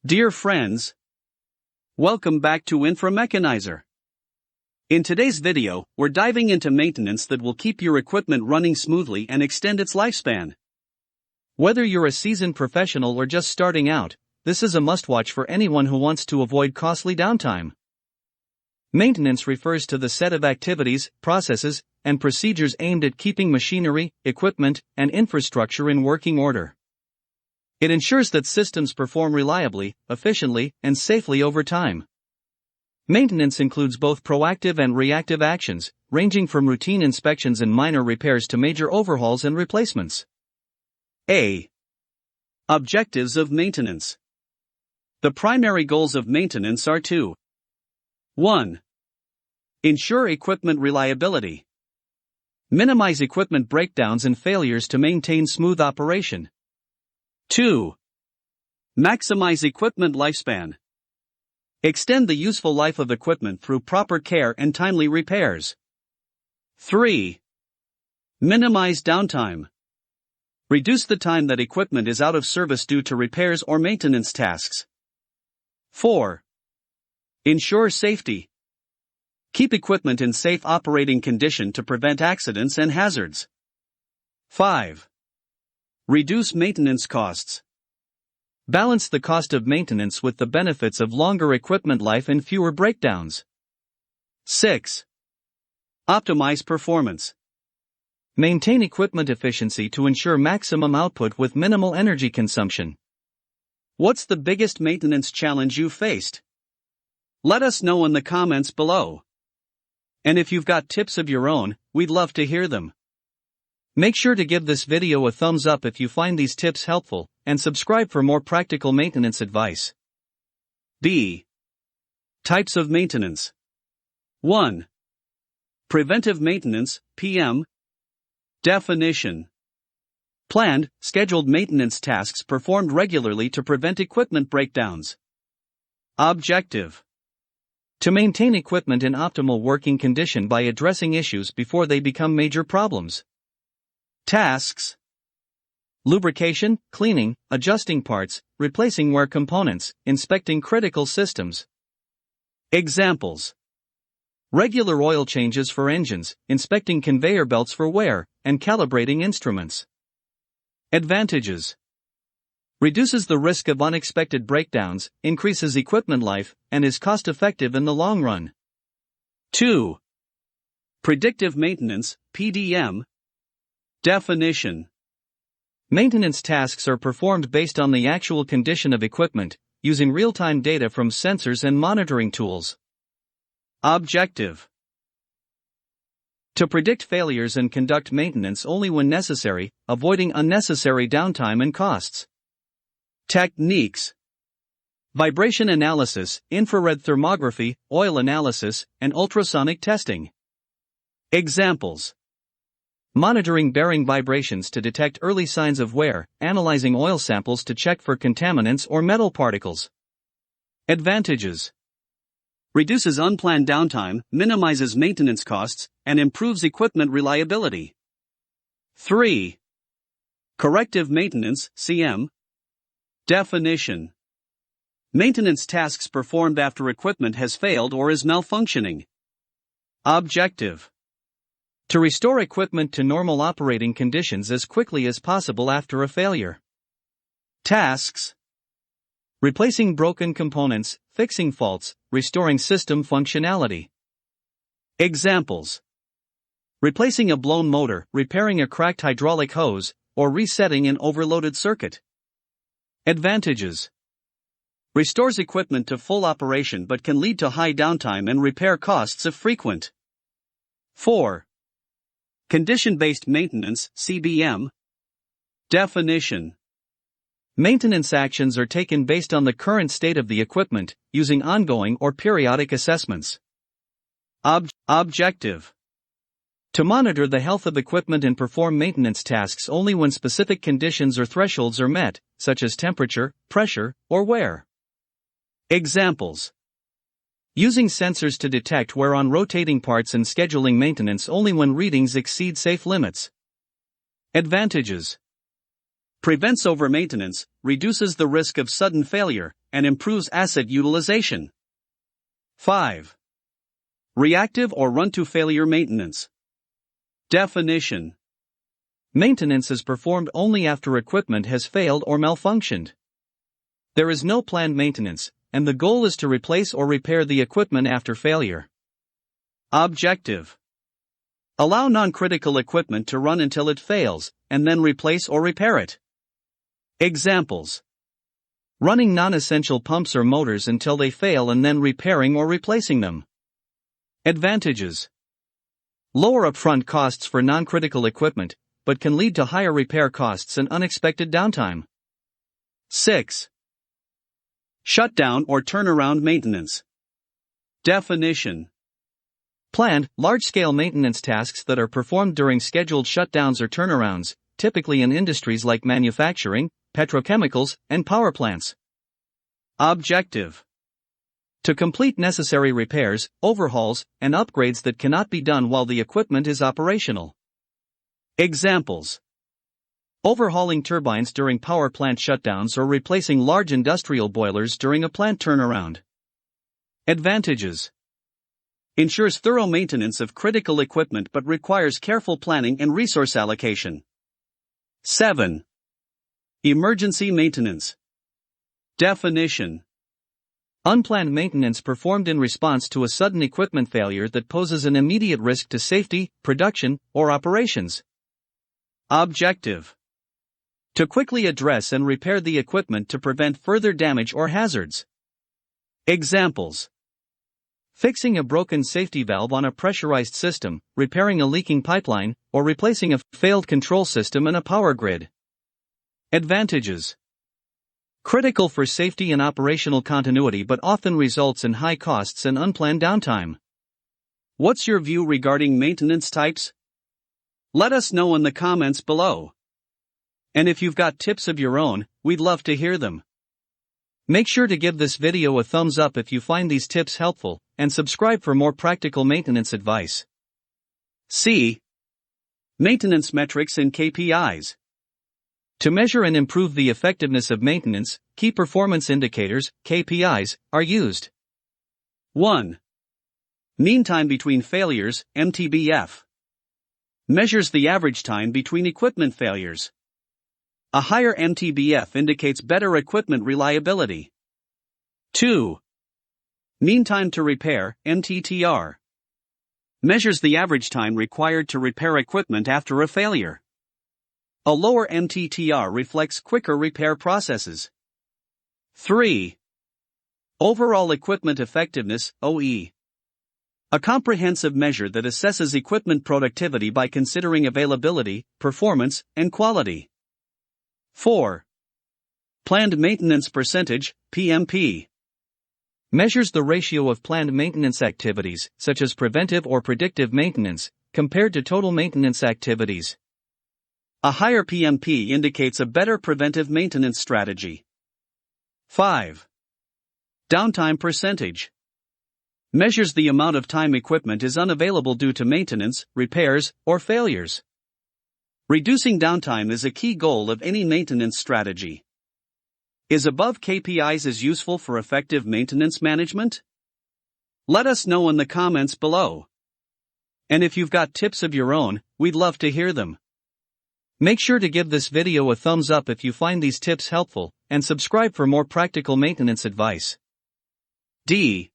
Dear friends, welcome back to Inframechanizer. In today's video, we're diving into maintenance that will keep your equipment running smoothly and extend its lifespan. Whether you're a seasoned professional or just starting out, this is a must-watch for anyone who wants to avoid costly downtime. Maintenance refers to the set of activities, processes, and procedures aimed at keeping machinery, equipment, and infrastructure in working order. It ensures that systems perform reliably, efficiently, and safely over time. Maintenance includes both proactive and reactive actions, ranging from routine inspections and minor repairs to major overhauls and replacements. A. Objectives of maintenance. The primary goals of maintenance are to 1. Ensure equipment reliability. Minimize equipment breakdowns and failures to maintain smooth operation. 2. Maximize equipment lifespan. Extend the useful life of equipment through proper care and timely repairs. 3. Minimize downtime. Reduce the time that equipment is out of service due to repairs or maintenance tasks. 4. Ensure safety. Keep equipment in safe operating condition to prevent accidents and hazards. 5. Reduce maintenance costs. Balance the cost of maintenance with the benefits of longer equipment life and fewer breakdowns. 6. Optimize performance. Maintain equipment efficiency to ensure maximum output with minimal energy consumption. What's the biggest maintenance challenge you faced? Let us know in the comments below. And if you've got tips of your own, we'd love to hear them. Make sure to give this video a thumbs up if you find these tips helpful, and subscribe for more practical maintenance advice. B. Types of maintenance. 1. Preventive Maintenance, PM. Definition. Planned, scheduled maintenance tasks performed regularly to prevent equipment breakdowns. Objective. To maintain equipment in optimal working condition by addressing issues before they become major problems. Tasks. Lubrication, cleaning, adjusting parts, replacing wear components, inspecting critical systems. Examples. Regular oil changes for engines, inspecting conveyor belts for wear, and calibrating instruments. Advantages. Reduces the risk of unexpected breakdowns, increases equipment life, and is cost-effective in the long run. 2. Predictive Maintenance, PDM. Definition. Maintenance tasks are performed based on the actual condition of equipment, using real-time data from sensors and monitoring tools. Objective. To predict failures and conduct maintenance only when necessary, avoiding unnecessary downtime and costs. Techniques. Vibration analysis, infrared thermography, oil analysis, and ultrasonic testing. Examples. Monitoring bearing vibrations to detect early signs of wear, analyzing oil samples to check for contaminants or metal particles. Advantages. Reduces unplanned downtime, minimizes maintenance costs, and improves equipment reliability. 3. Corrective Maintenance, CM. Definition. Maintenance tasks performed after equipment has failed or is malfunctioning. Objective. To restore equipment to normal operating conditions as quickly as possible after a failure. Tasks. Replacing broken components, fixing faults, restoring system functionality. Examples. Replacing a blown motor, repairing a cracked hydraulic hose, or resetting an overloaded circuit. Advantages. Restores equipment to full operation but can lead to high downtime and repair costs if frequent. 4. Condition-based maintenance, CBM. Definition. Maintenance actions are taken based on the current state of the equipment, using ongoing or periodic assessments. Objective. To monitor the health of equipment and perform maintenance tasks only when specific conditions or thresholds are met, such as temperature, pressure, or wear. Examples. Using sensors to detect wear on rotating parts and scheduling maintenance only when readings exceed safe limits. Advantages. Prevents overmaintenance, reduces the risk of sudden failure, and improves asset utilization. 5. Reactive or run-to-failure maintenance. Definition. Maintenance is performed only after equipment has failed or malfunctioned. There is no planned maintenance, and the goal is to replace or repair the equipment after failure. Objective. Allow non-critical equipment to run until it fails, and then replace or repair it. Examples. Running non-essential pumps or motors until they fail and then repairing or replacing them. Advantages. Lower upfront costs for non-critical equipment, but can lead to higher repair costs and unexpected downtime. 6. Shutdown or turnaround maintenance. Definition. Planned, large-scale maintenance tasks that are performed during scheduled shutdowns or turnarounds, typically in industries like manufacturing, petrochemicals, and power plants. Objective. To complete necessary repairs, overhauls, and upgrades that cannot be done while the equipment is operational. Examples. Overhauling turbines during power plant shutdowns or replacing large industrial boilers during a plant turnaround. Advantages. Ensures thorough maintenance of critical equipment but requires careful planning and resource allocation. 7. Emergency maintenance. Definition. Unplanned maintenance performed in response to a sudden equipment failure that poses an immediate risk to safety, production, or operations. Objective. To quickly address and repair the equipment to prevent further damage or hazards. Examples. Fixing a broken safety valve on a pressurized system, repairing a leaking pipeline, or replacing a failed control system in a power grid. Advantages. Critical for safety and operational continuity but often results in high costs and unplanned downtime. What's your view regarding maintenance types? Let us know in the comments below. And if you've got tips of your own, we'd love to hear them. Make sure to give this video a thumbs up if you find these tips helpful, and subscribe for more practical maintenance advice. C. Maintenance metrics and KPIs. To measure and improve the effectiveness of maintenance, key performance indicators, KPIs, are used. 1. Mean time between failures, MTBF. Measures the average time between equipment failures. A higher MTBF indicates better equipment reliability. 2. Mean time to repair, MTTR. Measures the average time required to repair equipment after a failure. A lower MTTR reflects quicker repair processes. 3. Overall equipment effectiveness, OE. A comprehensive measure that assesses equipment productivity by considering availability, performance, and quality. 4. Planned Maintenance Percentage, PMP. Measures the ratio of planned maintenance activities, such as preventive or predictive maintenance, compared to total maintenance activities. A higher PMP indicates a better preventive maintenance strategy. 5. Downtime Percentage. Measures the amount of time equipment is unavailable due to maintenance, repairs, or failures. Reducing downtime is a key goal of any maintenance strategy. Is above KPIs as useful for effective maintenance management? Let us know in the comments below. And if you've got tips of your own, we'd love to hear them. Make sure to give this video a thumbs up if you find these tips helpful, and subscribe for more practical maintenance advice. D.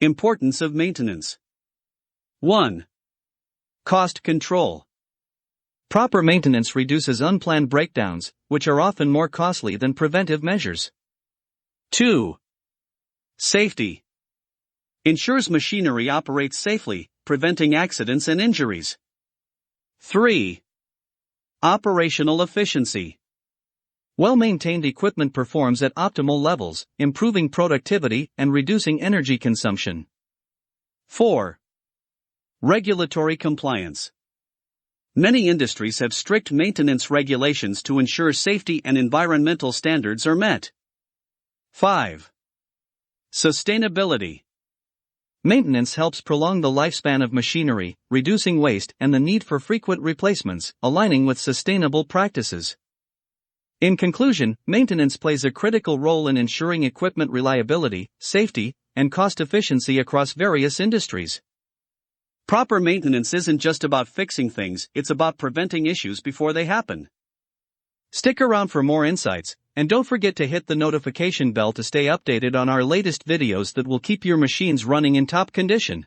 Importance of maintenance. 1. Cost control. Proper maintenance reduces unplanned breakdowns, which are often more costly than preventive measures. 2. Safety. Ensures machinery operates safely, preventing accidents and injuries. 3. Operational efficiency. Well-maintained equipment performs at optimal levels, improving productivity and reducing energy consumption. 4. Regulatory compliance. Many industries have strict maintenance regulations to ensure safety and environmental standards are met. 5. Sustainability. Maintenance helps prolong the lifespan of machinery, reducing waste and the need for frequent replacements, aligning with sustainable practices. In conclusion, maintenance plays a critical role in ensuring equipment reliability, safety, and cost efficiency across various industries. Proper maintenance isn't just about fixing things, it's about preventing issues before they happen. Stick around for more insights, and don't forget to hit the notification bell to stay updated on our latest videos that will keep your machines running in top condition.